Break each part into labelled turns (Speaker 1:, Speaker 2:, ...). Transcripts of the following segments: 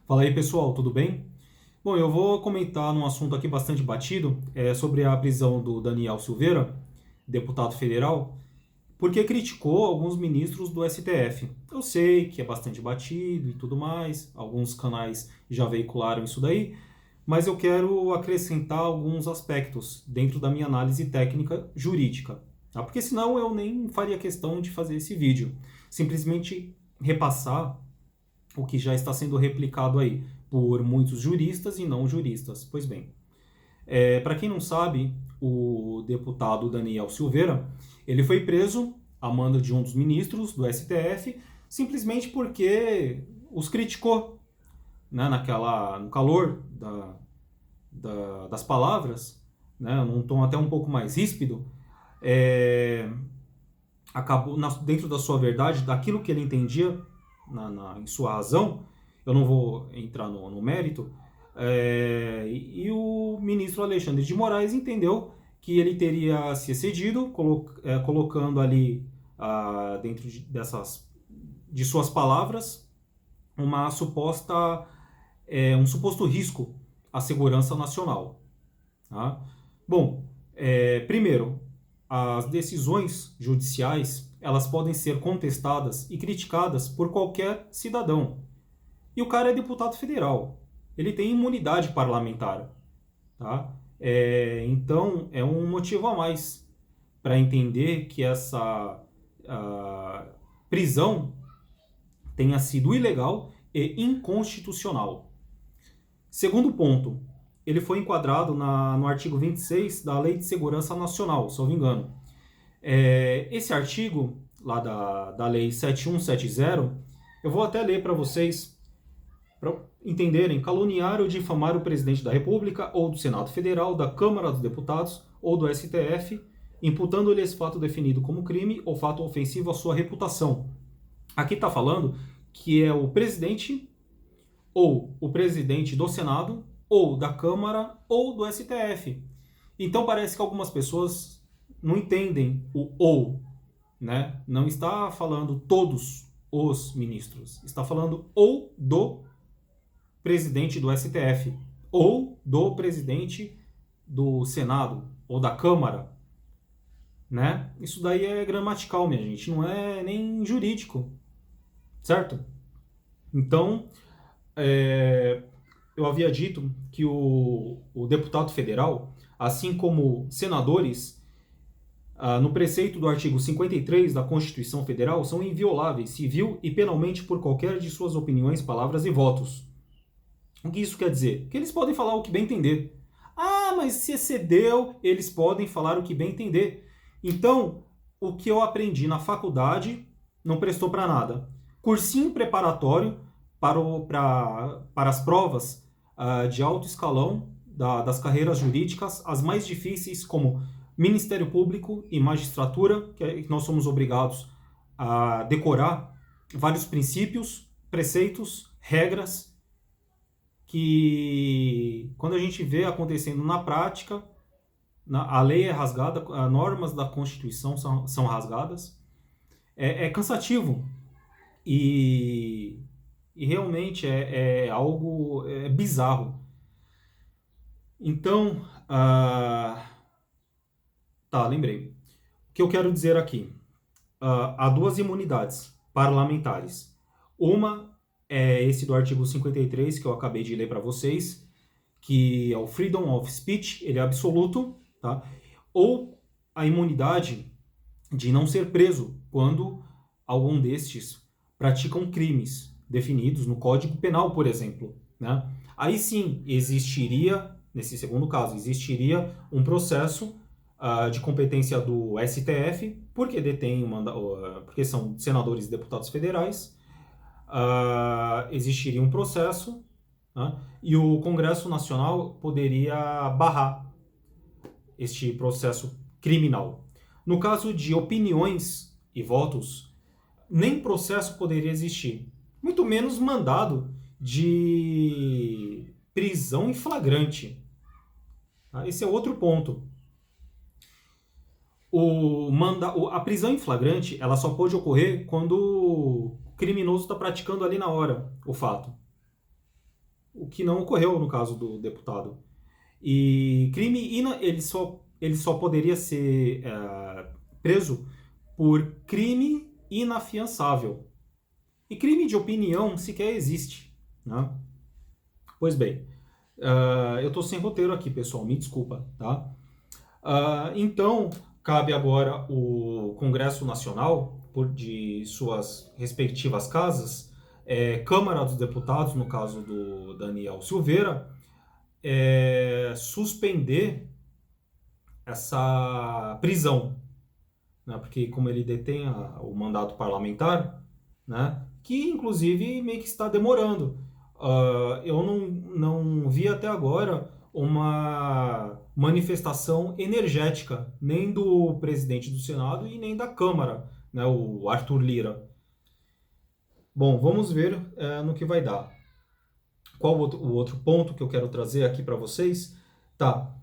Speaker 1: Fala aí, pessoal, tudo bem? Bom, eu vou comentar num assunto aqui bastante batido, sobre a prisão do Daniel Silveira, deputado federal, porque criticou alguns ministros do STF. Eu sei que é bastante batido e tudo mais, alguns canais já veicularam isso daí, mas eu quero acrescentar alguns aspectos dentro da minha análise técnica jurídica, tá? Porque senão eu nem faria questão de fazer esse vídeo. Simplesmente repassar o que já está sendo replicado aí por muitos juristas e não juristas. Pois bem, para quem não sabe, o deputado Daniel Silveira, ele foi preso a mando de um dos ministros do STF, simplesmente porque os criticou, né, no calor das palavras, né, num tom até um pouco mais ríspido, é, acabou dentro da sua verdade, daquilo que ele entendia em sua razão. Eu não vou entrar no mérito. E o ministro Alexandre de Moraes entendeu que ele teria se excedido, colocando ali, dentro de suas palavras, uma suposta, um suposto risco à segurança nacional. Tá? Bom, primeiro, as decisões judiciais elas podem ser contestadas e criticadas por qualquer cidadão. E o cara é deputado federal. Ele tem imunidade parlamentar. Tá? Então, é um motivo a mais para entender que essa prisão tenha sido ilegal e inconstitucional. Segundo ponto, ele foi enquadrado no artigo 26 da Lei de Segurança Nacional, se eu não me engano. Esse artigo, lá da Lei 7170, eu vou até ler para vocês, para entenderem: caluniar ou difamar o presidente da República ou do Senado Federal, da Câmara dos Deputados ou do STF, imputando-lhe esse fato definido como crime ou fato ofensivo à sua reputação. Aqui está falando que é o presidente ou o presidente do Senado ou da Câmara ou do STF. Então parece que algumas pessoas não entendem o ou, né? Não está falando todos os ministros, está falando ou do presidente do STF, ou do presidente do Senado, ou da Câmara, né? Isso daí é gramatical, minha gente, não é nem jurídico, certo? Então, eu havia dito que o deputado federal, assim como senadores, no preceito do artigo 53 da Constituição Federal, são invioláveis civil e penalmente por qualquer de suas opiniões, palavras e votos. O que isso quer dizer? Que eles podem falar o que bem entender. Ah, mas se excedeu, eles podem falar o que bem entender. Então, o que eu aprendi na faculdade não prestou para nada. Cursinho preparatório para as provas de alto escalão das carreiras jurídicas, as mais difíceis, como Ministério Público e Magistratura, que nós somos obrigados a decorar vários princípios, preceitos, regras, que quando a gente vê acontecendo na prática, a lei é rasgada, as normas da Constituição são rasgadas, é cansativo e realmente é algo bizarro. Então, lembrei. O que eu quero dizer aqui? Há duas imunidades parlamentares. Uma é esse do artigo 53, que eu acabei de ler para vocês, que é o Freedom of Speech, ele é absoluto, tá? Ou a imunidade de não ser preso quando algum destes praticam crimes definidos no Código Penal, por exemplo, né? Aí sim, nesse segundo caso, existiria um processo de competência do STF, porque porque são senadores e deputados federais. Existiria um processo, né? E o Congresso Nacional poderia barrar este processo criminal. No caso de opiniões e votos, nem processo poderia existir, muito menos mandado de prisão em flagrante. Esse é outro ponto. A prisão em flagrante ela só pode ocorrer quando o criminoso está praticando ali na hora o fato. o que não ocorreu no caso do deputado. E ele só poderia ser preso por crime inafiançável. E crime de opinião sequer existe, né? Pois bem, eu estou sem roteiro aqui, pessoal, me desculpa, tá? Então, cabe agora o Congresso Nacional, de suas respectivas casas, Câmara dos Deputados, no caso do Daniel Silveira, suspender essa prisão, né? Porque como ele detém o mandato parlamentar, né? Que inclusive meio que está demorando. Eu não vi até agora uma manifestação energética, nem do presidente do Senado e nem da Câmara, né? O Arthur Lira. Bom, vamos ver no que vai dar. Qual o outro ponto que eu quero trazer aqui para vocês? Tá.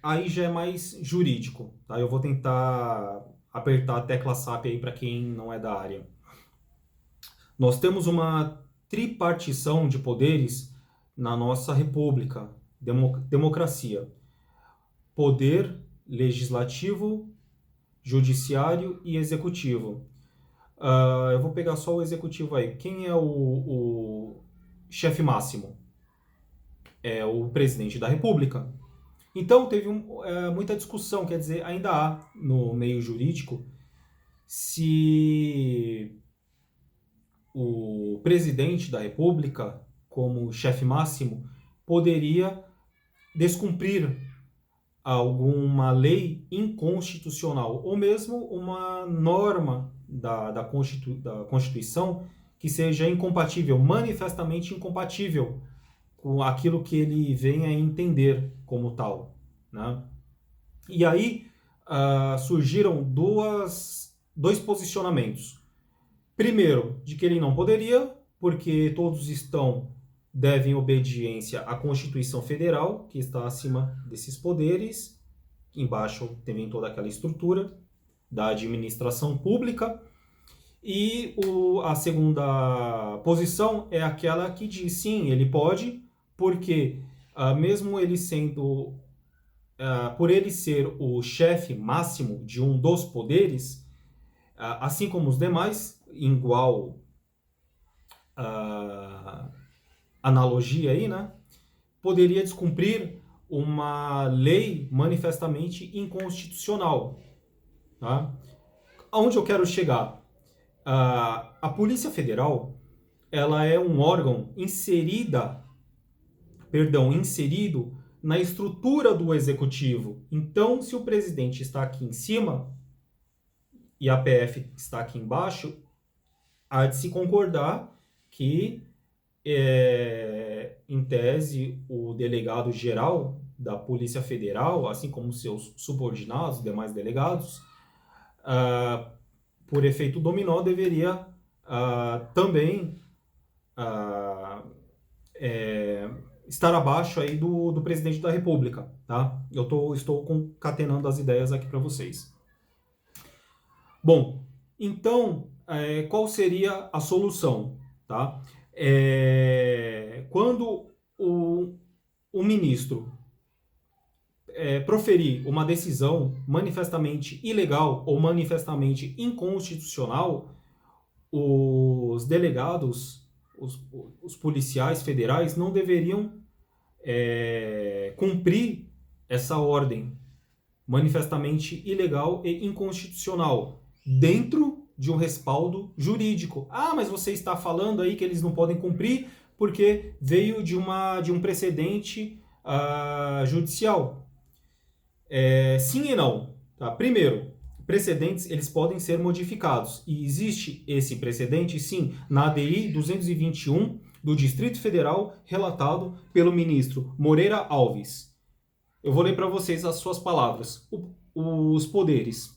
Speaker 1: Aí já é mais jurídico, tá? Eu vou tentar apertar a tecla SAP aí para quem não é da área. Nós temos uma tripartição de poderes na nossa república, democracia. Poder legislativo, judiciário e executivo. Eu vou pegar só o executivo aí. Quem é o chefe máximo? É o presidente da República. Então teve muita discussão, quer dizer, ainda há no meio jurídico se o presidente da República, como chefe máximo, poderia descumprir alguma lei inconstitucional ou mesmo uma norma da Constituição que seja incompatível, manifestamente incompatível com aquilo que ele venha a entender como tal, né? E aí surgiram dois posicionamentos. Primeiro, de que ele não poderia, porque todos devem obediência à Constituição Federal, que está acima desses poderes. Embaixo tem toda aquela estrutura da administração pública. E a segunda posição é aquela que diz, sim, ele pode, porque mesmo ele sendo, por ele ser o chefe máximo de um dos poderes, assim como os demais, em igual analogia aí, né, poderia descumprir uma lei manifestamente inconstitucional. Tá? Aonde eu quero chegar? A Polícia Federal, ela é um órgão inserido na estrutura do executivo. Então, se o presidente está aqui em cima e a PF está aqui embaixo, há de se concordar que, em tese, o delegado geral da Polícia Federal, assim como seus subordinados, demais delegados, por efeito dominó, deveria também estar abaixo aí do presidente da República, tá? Estou concatenando as ideias aqui para vocês. Bom, então, qual seria a solução, tá? Quando o ministro proferir uma decisão manifestamente ilegal ou manifestamente inconstitucional, os delegados, os policiais federais não deveriam cumprir essa ordem manifestamente ilegal e inconstitucional dentro de um respaldo jurídico. Mas você está falando aí que eles não podem cumprir porque veio de um precedente judicial. Sim e não. Tá? Primeiro, precedentes eles podem ser modificados. E existe esse precedente, sim, na ADI 221 do Distrito Federal, relatado pelo ministro Moreira Alves. Eu vou ler para vocês as suas palavras. Os poderes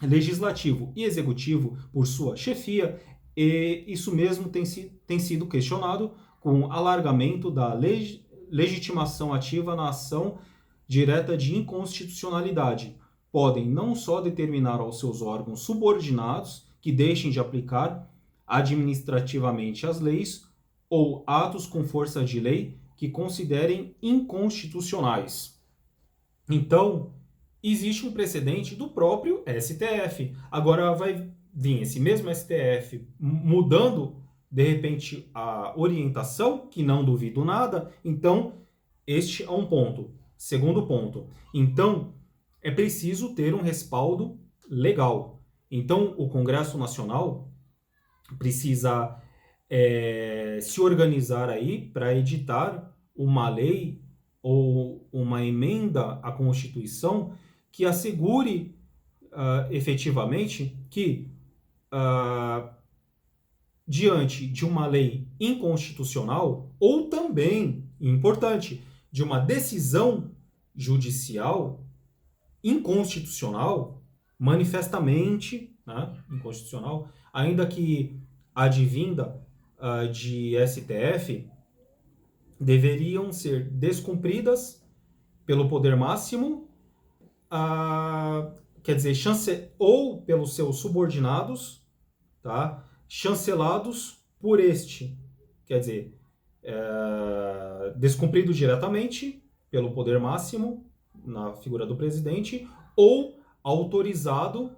Speaker 1: legislativo e executivo, por sua chefia, e isso mesmo tem sido questionado com alargamento da legitimação ativa na ação direta de inconstitucionalidade. Podem não só determinar aos seus órgãos subordinados que deixem de aplicar administrativamente as leis, ou atos com força de lei que considerem inconstitucionais. Então, existe um precedente do próprio STF. Agora vai vir esse mesmo STF mudando, de repente, a orientação, que não duvido nada. Então, este é um ponto. Segundo ponto. Então, é preciso ter um respaldo legal. Então, o Congresso Nacional precisa se organizar aí para editar uma lei ou uma emenda à Constituição que assegure efetivamente que, diante de uma lei inconstitucional, ou também, importante, de uma decisão judicial inconstitucional, manifestamente, né, inconstitucional, ainda que advinda de STF, deveriam ser descumpridas pelo poder máximo, quer dizer, ou pelos seus subordinados, tá? Chancelados por este, quer dizer, descumprido diretamente pelo poder máximo, na figura do presidente, ou autorizado,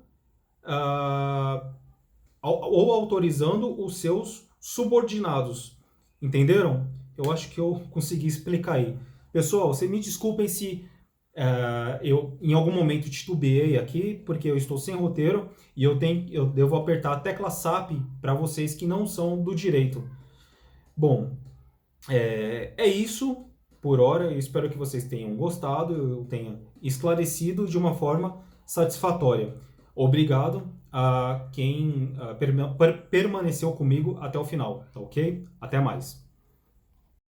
Speaker 1: ou autorizando os seus subordinados. Entenderam? Eu acho que eu consegui explicar aí. Pessoal, vocês me desculpem se eu em algum momento titubeei aqui, porque eu estou sem roteiro e eu devo apertar a tecla SAP para vocês que não são do direito. Bom, é isso por hora. Eu espero que vocês tenham gostado, eu tenha esclarecido de uma forma satisfatória. Obrigado a quem permaneceu comigo até o final, tá ok? Até mais.